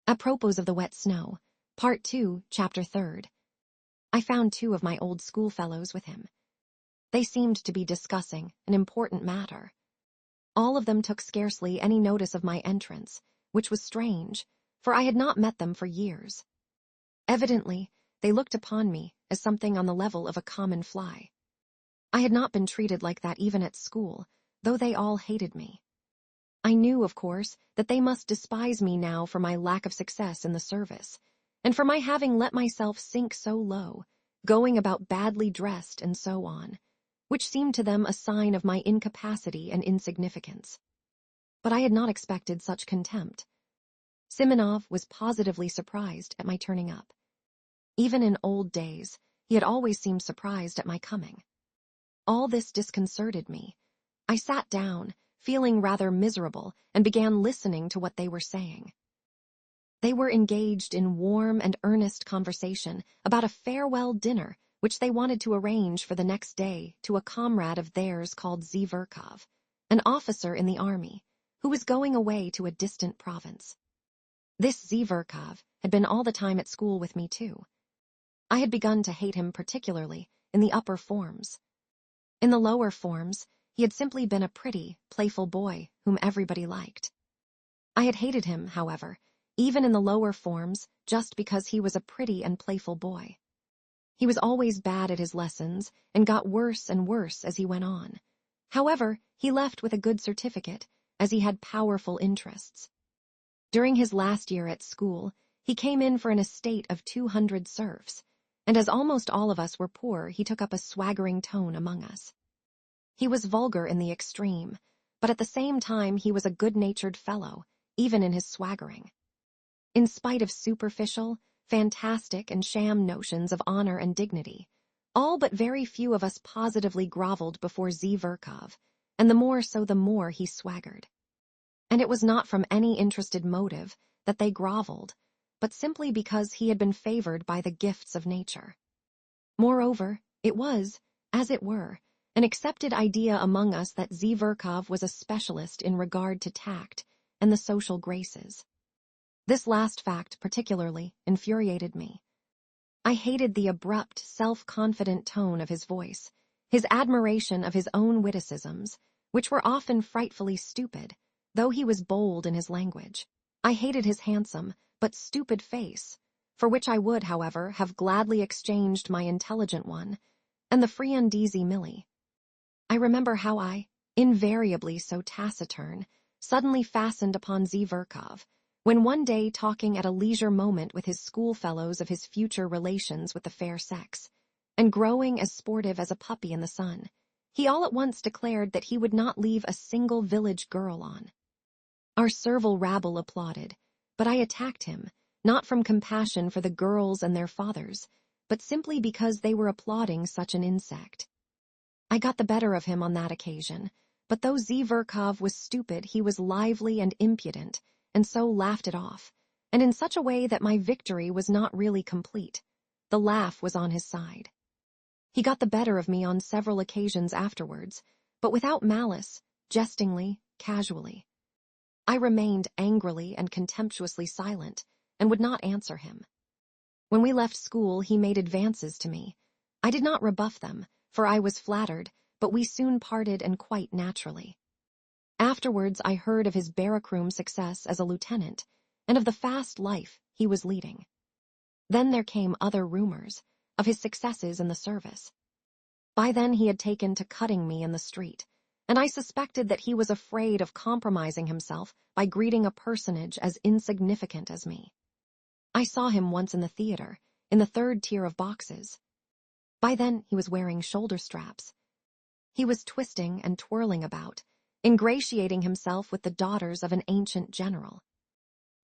Apropos of the wet snow, Part 2, Chapter 3. I found 2 of my old schoolfellows with him. They seemed to be discussing an important matter. All of them took scarcely any notice of my entrance, which was strange, for I had not met them for years. Evidently, they looked upon me as something on the level of a common fly. I had not been treated like that even at school, though they all hated me. I knew, of course, that they must despise me now for my lack of success in the service, and for my having let myself sink so low, going about badly dressed and so on, which seemed to them a sign of my incapacity and insignificance. But I had not expected such contempt. Simonov was positively surprised at my turning up. Even in old days, he had always seemed surprised at my coming. All this disconcerted me. I sat down, feeling rather miserable, and began listening to what they were saying. They were engaged in warm and earnest conversation about a farewell dinner which they wanted to arrange for the next day to a comrade of theirs called Zverkov, an officer in the army, who was going away to a distant province. This Zverkov had been all the time at school with me too. I had begun to hate him particularly in the upper forms. In the lower forms, he had simply been a pretty, playful boy whom everybody liked. I had hated him, however, even in the lower forms, just because he was a pretty and playful boy. He was always bad at his lessons and got worse and worse as he went on. However, he left with a good certificate, as he had powerful interests. During his last year at school, he came in for an estate of 200 serfs, and as almost all of us were poor, he took up a swaggering tone among us. He was vulgar in the extreme, but at the same time he was a good-natured fellow, even in his swaggering. In spite of superficial, fantastic, and sham notions of honor and dignity, all but very few of us positively groveled before Zverkov, and the more so the more he swaggered. And it was not from any interested motive that they groveled, but simply because he had been favored by the gifts of nature. Moreover, it was, as it were, an accepted idea among us that Zverkov was a specialist in regard to tact and the social graces. This last fact particularly infuriated me. I hated the abrupt, self-confident tone of his voice, his admiration of his own witticisms, which were often frightfully stupid, though he was bold in his language. I hated his handsome, but stupid face, for which I would, however, have gladly exchanged my intelligent one, and the friandizi Millie. I remember how I, invariably so taciturn, suddenly fastened upon Zverkov, when one day talking at a leisure moment with his schoolfellows of his future relations with the fair sex, and growing as sportive as a puppy in the sun, he all at once declared that he would not leave a single village girl on. Our servile rabble applauded, but I attacked him, not from compassion for the girls and their fathers, but simply because they were applauding such an insect. I got the better of him on that occasion, but though Zverkov was stupid, he was lively and impudent, and so laughed it off, and in such a way that my victory was not really complete. The laugh was on his side. He got the better of me on several occasions afterwards, but without malice, jestingly, casually. I remained angrily and contemptuously silent, and would not answer him. When we left school, he made advances to me. I did not rebuff them, for I was flattered, but we soon parted and quite naturally. Afterwards I heard of his barrack-room success as a lieutenant, and of the fast life he was leading. Then there came other rumors of his successes in the service. By then he had taken to cutting me in the street, and I suspected that he was afraid of compromising himself by greeting a personage as insignificant as me. I saw him once in the theater, in the 3rd tier of boxes. By then he was wearing shoulder straps. He was twisting and twirling about, ingratiating himself with the daughters of an ancient general.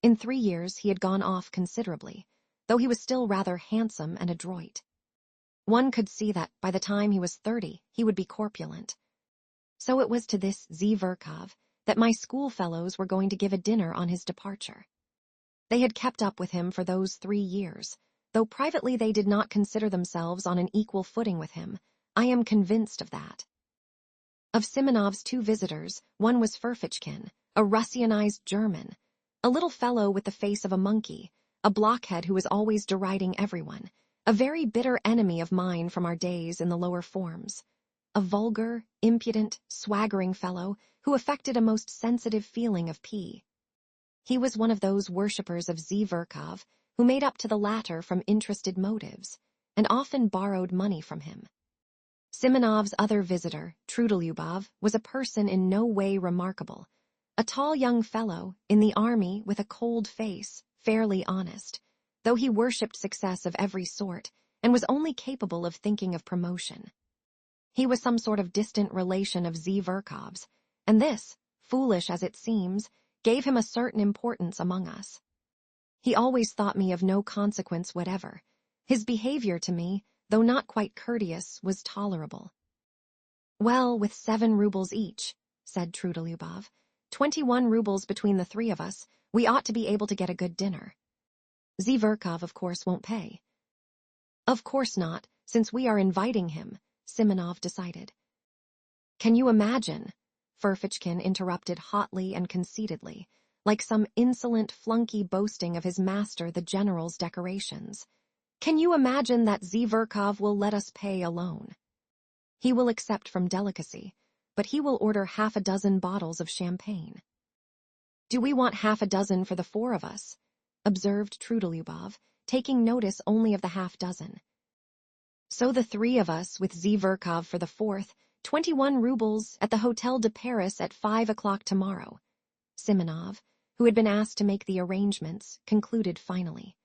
In 3 years he had gone off considerably, though he was still rather handsome and adroit. One could see that by the time he was 30 he would be corpulent. So it was to this Zverkov that my schoolfellows were going to give a dinner on his departure. They had kept up with him for those 3 years, though privately they did not consider themselves on an equal footing with him. I am convinced of that. Of Simonov's 2 visitors, one was Ferfitchkin, a Russianized German. a little fellow with the face of a monkey, a blockhead who was always deriding everyone, a very bitter enemy of mine from our days in the lower forms. A vulgar, impudent, swaggering fellow who affected a most sensitive feeling of P. He was one of those worshippers of Zverkov who made up to the latter from interested motives, and often borrowed money from him. Simonov's other visitor, Trudolyubov, was a person in no way remarkable, a tall young fellow, in the army with a cold face, fairly honest, though he worshipped success of every sort, and was only capable of thinking of promotion. He was some sort of distant relation of Zverkov's, and this, foolish as it seems, gave him a certain importance among us. He always thought me of no consequence whatever. His behavior to me, though not quite courteous, was tolerable. "Well, with 7 rubles each," said Trudolyubov, 21 rubles between the 3 of us, we ought to be able to get a good dinner. Zverkov, of course, won't pay. Of course not, since we are inviting him, Simonov decided. Can you imagine? Ferfitchkin interrupted hotly and conceitedly, like some insolent flunky boasting of his master the general's decorations. Can you imagine that Zverkov will let us pay alone? He will accept from delicacy, but he will order 6 bottles of champagne. Do we want 6 for the 4 of us? Observed Trudolyubov, taking notice only of the 6. So the 3 of us, with Zverkov for the 4th, 21 rubles at the Hotel de Paris at 5 o'clock tomorrow. Simonov, who had been asked to make the arrangements, concluded finally.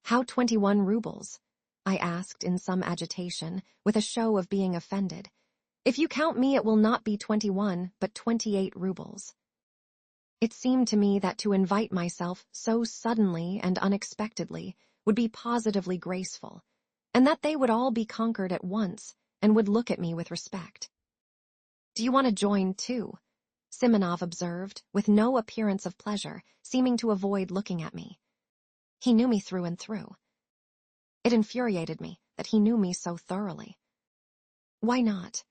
How 21 rubles? I asked in some agitation, with a show of being offended. If you count me, it will not be 21, but 28 rubles. It seemed to me that to invite myself so suddenly and unexpectedly would be positively graceful, and that they would all be conquered at once and would look at me with respect. Do you want to join, too? Simonov observed, with no appearance of pleasure, seeming to avoid looking at me. He knew me through and through. It infuriated me that he knew me so thoroughly. Why not?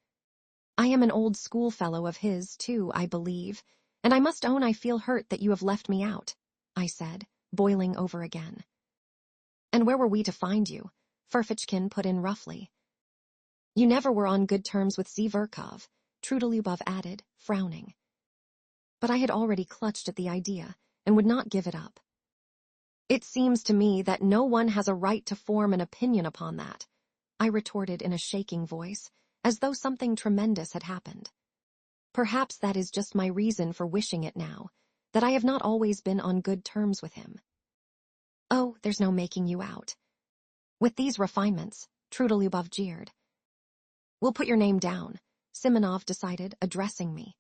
I am an old schoolfellow of his, too, I believe, and I must own I feel hurt that you have left me out, I said, boiling over again. And where were we to find you? Ferfitchkin put in roughly. You never were on good terms with Zverkov, Trudolyubov added, frowning. But I had already clutched at the idea and would not give it up. It seems to me that no one has a right to form an opinion upon that, I retorted in a shaking voice, as though something tremendous had happened. Perhaps that is just my reason for wishing it now, that I have not always been on good terms with him. Oh, there's no making you out. With these refinements, Trudolyubov jeered. We'll put your name down, Simonov decided, addressing me.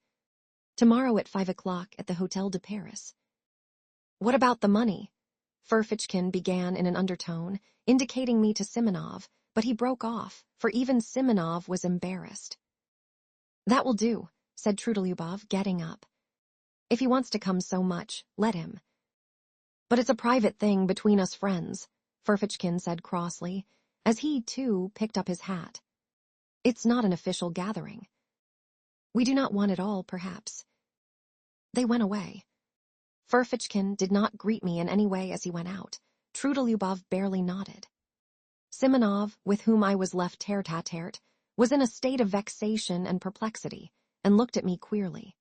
Tomorrow at 5 o'clock at the Hotel de Paris. What about the money? Ferfitchkin began in an undertone, indicating me to Simonov, but he broke off, for even Simonov was embarrassed. That will do, said Trudolyubov, getting up. If he wants to come so much, let him. But it's a private thing between us friends, Ferfitchkin said crossly, as he, too, picked up his hat. It's not an official gathering. We do not want it all, perhaps. They went away. Ferfitchkin did not greet me in any way as he went out. Trudolyubov barely nodded. Simonov, with whom I was left tête-à-tête, was in a state of vexation and perplexity, and looked at me queerly.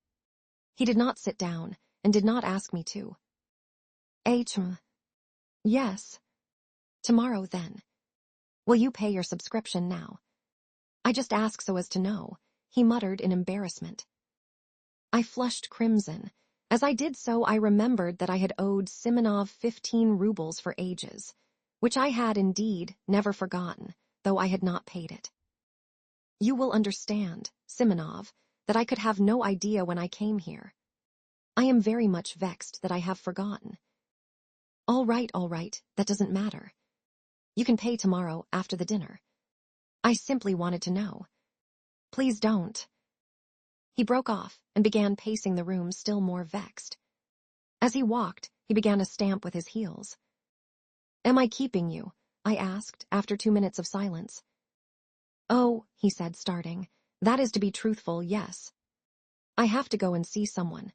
He did not sit down, and did not ask me to. Yes. Tomorrow, then. Will you pay your subscription now? I just ask so as to know, he muttered in embarrassment. I flushed crimson. As I did so, I remembered that I had owed Simonov 15 rubles for ages, which I had indeed never forgotten, though I had not paid it. You will understand, Simonov, that I could have no idea when I came here. I am very much vexed that I have forgotten. All right, that doesn't matter. You can pay tomorrow after the dinner. I simply wanted to know. Please don't. He broke off and began pacing the room still more vexed. As he walked, he began to stamp with his heels. Am I keeping you? I asked after 2 minutes of silence. Oh, he said, starting, that is to be truthful, yes. I have to go and see someone.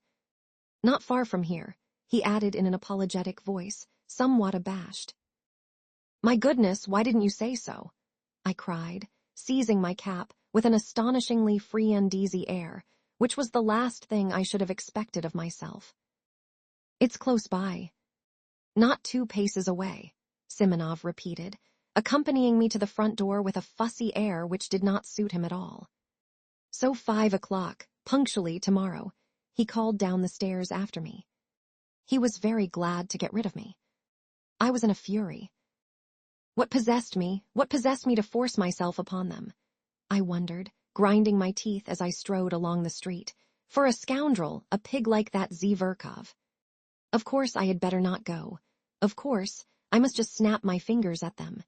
Not far from here, he added in an apologetic voice, somewhat abashed. My goodness, why didn't you say so? I cried, seizing my cap with an astonishingly free and easy air, which was the last thing I should have expected of myself. It's close by. Not 2 paces away, Simonov repeated, accompanying me to the front door with a fussy air which did not suit him at all. So 5 o'clock, punctually tomorrow, he called down the stairs after me. He was very glad to get rid of me. I was in a fury. What possessed me to force myself upon them? I wondered, grinding my teeth as I strode along the street. For a scoundrel, a pig like that Zverkov. Of course I had better not go. Of course, I must just snap my fingers at them.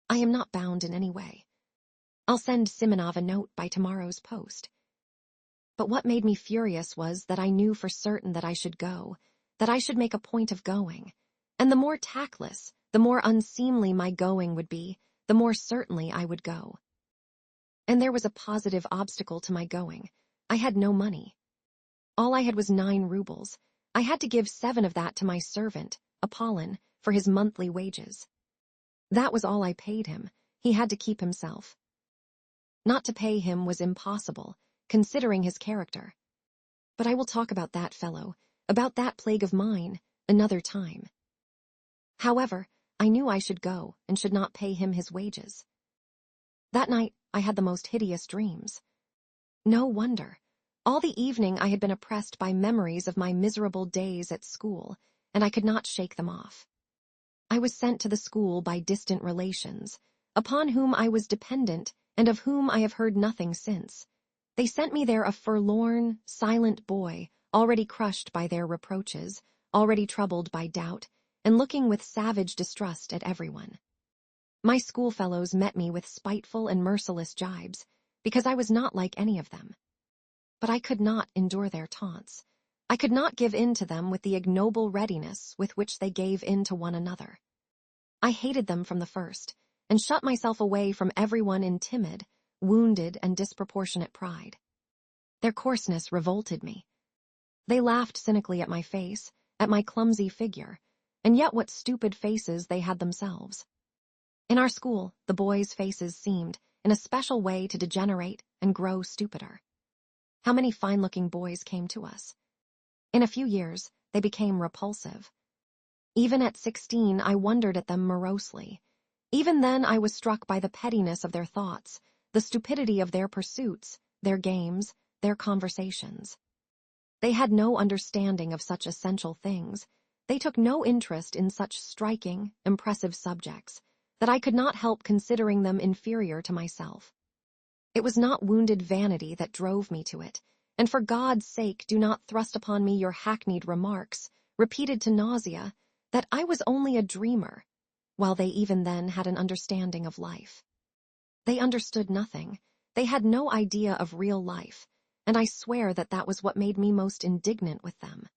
I am not bound in any way. I'll send Simonov a note by tomorrow's post. But what made me furious was that I knew for certain that I should go, that I should make a point of going. And the more tactless, the more unseemly my going would be, the more certainly I would go. And there was a positive obstacle to my going. I had no money. All I had was 9 rubles. I had to give 7 of that to my servant, Apollon, for his monthly wages. That was all I paid him. He had to keep himself. Not to pay him was impossible, considering his character. But I will talk about that fellow, about that plague of mine, another time. However, I knew I should go and should not pay him his wages. That night, I had the most hideous dreams. No wonder. All the evening I had been oppressed by memories of my miserable days at school, and I could not shake them off. I was sent to the school by distant relations, upon whom I was dependent and of whom I have heard nothing since. They sent me there a forlorn, silent boy, already crushed by their reproaches, already troubled by doubt, and looking with savage distrust at everyone. My schoolfellows met me with spiteful and merciless jibes, because I was not like any of them. But I could not endure their taunts. I could not give in to them with the ignoble readiness with which they gave in to one another. I hated them from the first, and shut myself away from everyone in timid, wounded, and disproportionate pride. Their coarseness revolted me. They laughed cynically at my face, at my clumsy figure, and yet what stupid faces they had themselves. In our school, the boys' faces seemed, in a special way, to degenerate and grow stupider. How many fine-looking boys came to us? In a few years, they became repulsive. Even at 16, I wondered at them morosely. Even then, I was struck by the pettiness of their thoughts, the stupidity of their pursuits, their games, their conversations. They had no understanding of such essential things. They took no interest in such striking, impressive subjects, that I could not help considering them inferior to myself. It was not wounded vanity that drove me to it, and for God's sake do not thrust upon me your hackneyed remarks, repeated to nausea, that I was only a dreamer, while they even then had an understanding of life. They understood nothing. They had no idea of real life, and I swear that that was what made me most indignant with them.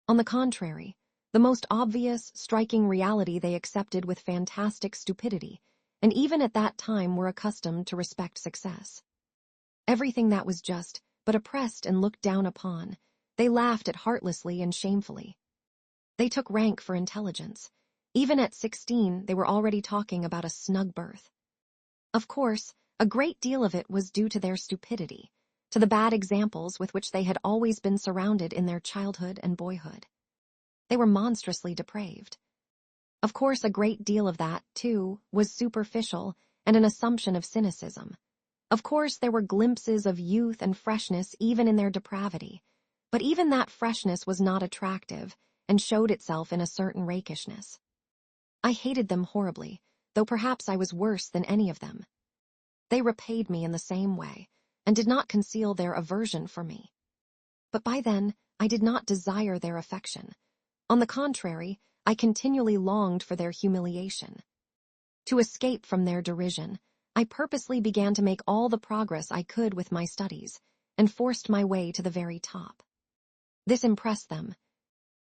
On the contrary, the most obvious, striking reality they accepted with fantastic stupidity, and even at that time were accustomed to respect success. Everything that was just, but oppressed and looked down upon, they laughed at heartlessly and shamefully. They took rank for intelligence. Even at 16, they were already talking about a snug berth. Of course, a great deal of it was due to their stupidity, to the bad examples with which they had always been surrounded in their childhood and boyhood. They were monstrously depraved. Of course, a great deal of that, too, was superficial and an assumption of cynicism. Of course, there were glimpses of youth and freshness even in their depravity, but even that freshness was not attractive and showed itself in a certain rakishness. I hated them horribly, though perhaps I was worse than any of them. They repaid me in the same way, and did not conceal their aversion for me. But by then, I did not desire their affection. On the contrary, I continually longed for their humiliation. To escape from their derision, I purposely began to make all the progress I could with my studies, and forced my way to the very top. This impressed them.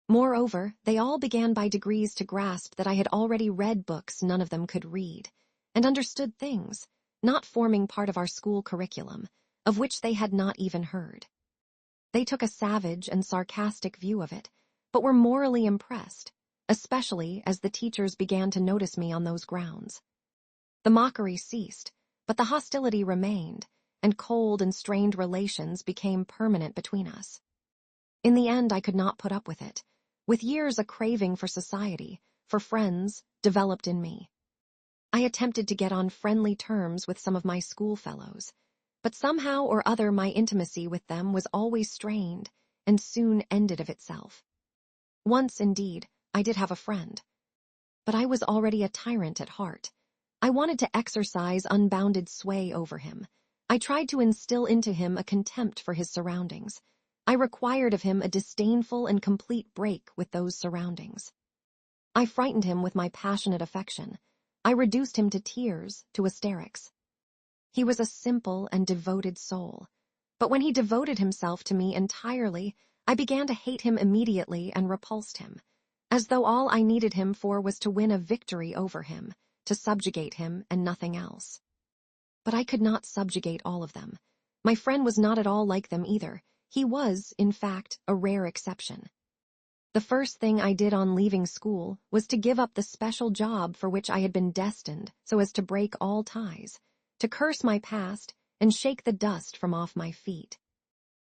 Moreover, they all began by degrees to grasp that I had already read books none of them could read, and understood things, not forming part of our school curriculum, of which they had not even heard. They took a savage and sarcastic view of it, but were morally impressed, especially as the teachers began to notice me on those grounds. The mockery ceased, but the hostility remained, and cold and strained relations became permanent between us. In the end, I could not put up with it. With years, a craving for society, for friends, developed in me. I attempted to get on friendly terms with some of my schoolfellows, but somehow or other my intimacy with them was always strained and soon ended of itself. Once, indeed, I did have a friend, but I was already a tyrant at heart. I wanted to exercise unbounded sway over him. I tried to instill into him a contempt for his surroundings. I required of him a disdainful and complete break with those surroundings. I frightened him with my passionate affection. I reduced him to tears, to hysterics. He was a simple and devoted soul, but when he devoted himself to me entirely, I began to hate him immediately and repulsed him, as though all I needed him for was to win a victory over him, to subjugate him and nothing else. But I could not subjugate all of them. My friend was not at all like them either. He was, in fact, a rare exception. The first thing I did on leaving school was to give up the special job for which I had been destined so as to break all ties, to curse my past and shake the dust from off my feet.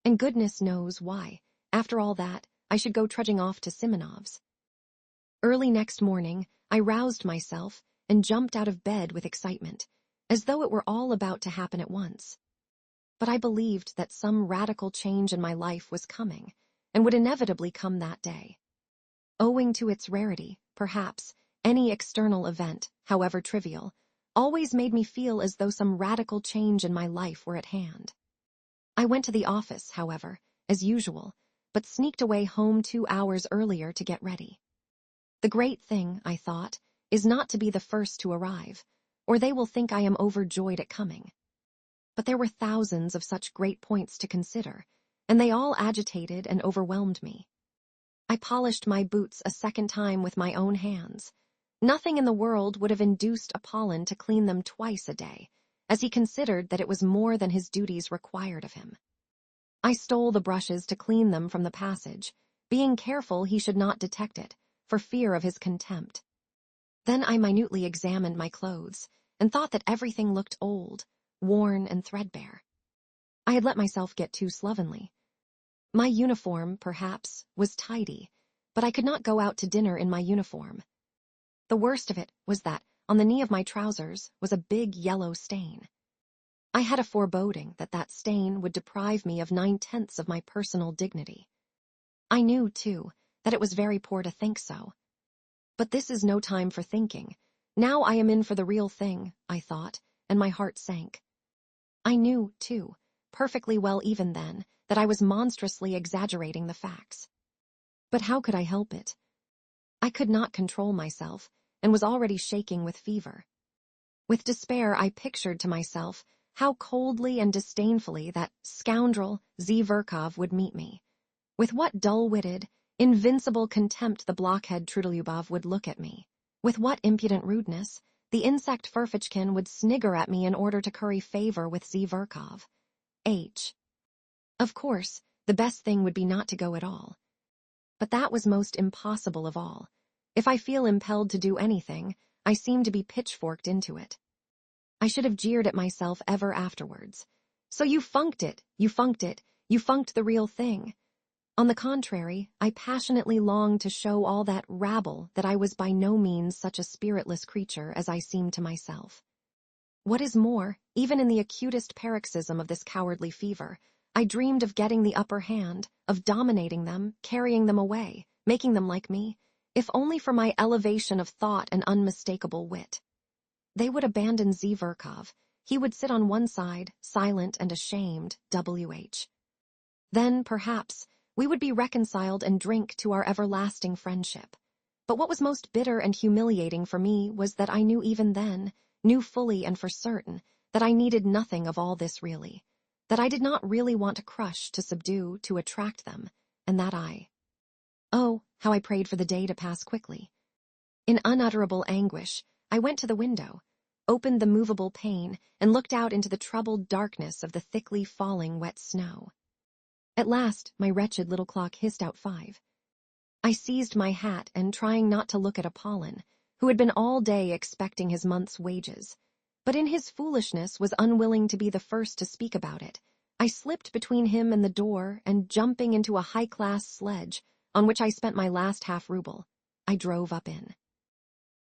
And goodness knows why, after all that, I should go trudging off to Simonov's. Early next morning, I roused myself and jumped out of bed with excitement, as though it were all about to happen at once. But I believed that some radical change in my life was coming, and would inevitably come that day. Owing to its rarity, perhaps, any external event, however trivial, always made me feel as though some radical change in my life were at hand. I went to the office, however, as usual, but sneaked away home 2 hours earlier to get ready. The great thing, I thought, is not to be the first to arrive, or they will think I am overjoyed at coming. But there were thousands of such great points to consider, and they all agitated and overwhelmed me. I polished my boots a second time with my own hands. Nothing in the world would have induced Apollon to clean them twice a day, as he considered that it was more than his duties required of him. I stole the brushes to clean them from the passage, being careful he should not detect it, for fear of his contempt. Then I minutely examined my clothes, and thought that everything looked old, worn and threadbare. I had let myself get too slovenly. My uniform, perhaps, was tidy, but I could not go out to dinner in my uniform. The worst of it was that, on the knee of my trousers, was a big yellow stain. I had a foreboding that that stain would deprive me of 9/10 of my personal dignity. I knew, too, that it was very poor to think so. But this is no time for thinking. Now I am in for the real thing, I thought, and my heart sank. I knew, too, perfectly well even then, that I was monstrously exaggerating the facts. But how could I help it? I could not control myself, and was already shaking with fever. With despair, I pictured to myself how coldly and disdainfully that scoundrel Zverkov would meet me. With what dull-witted, invincible contempt the blockhead Trudolyubov would look at me. With what impudent rudeness the insect Ferfitchkin would snigger at me in order to curry favor with Zverkov. Of course, the best thing would be not to go at all. But that was most impossible of all. If I feel impelled to do anything, I seem to be pitchforked into it. I should have jeered at myself ever afterwards. So you funked it, you funked the real thing. On the contrary, I passionately longed to show all that rabble that I was by no means such a spiritless creature as I seemed to myself. What is more, even in the acutest paroxysm of this cowardly fever, I dreamed of getting the upper hand, of dominating them, carrying them away, making them like me, if only for my elevation of thought and unmistakable wit. They would abandon Zverkov. He would sit on one side, silent and ashamed, W.H. Then, perhaps, we would be reconciled and drink to our everlasting friendship. But what was most bitter and humiliating for me was that I knew even then, knew fully and for certain, that I needed nothing of all this really, that I did not really want to crush, to subdue, to attract them, and that Oh, how I prayed for the day to pass quickly. In unutterable anguish, I went to the window, opened the movable pane, and looked out into the troubled darkness of the thickly falling wet snow. At last, my wretched little clock hissed out 5. I seized my hat and trying not to look at Apollon, who had been all day expecting his month's wages, but in his foolishness was unwilling to be the first to speak about it. I slipped between him and the door and jumping into a high-class sledge, on which I spent my last half-ruble, I drove up in.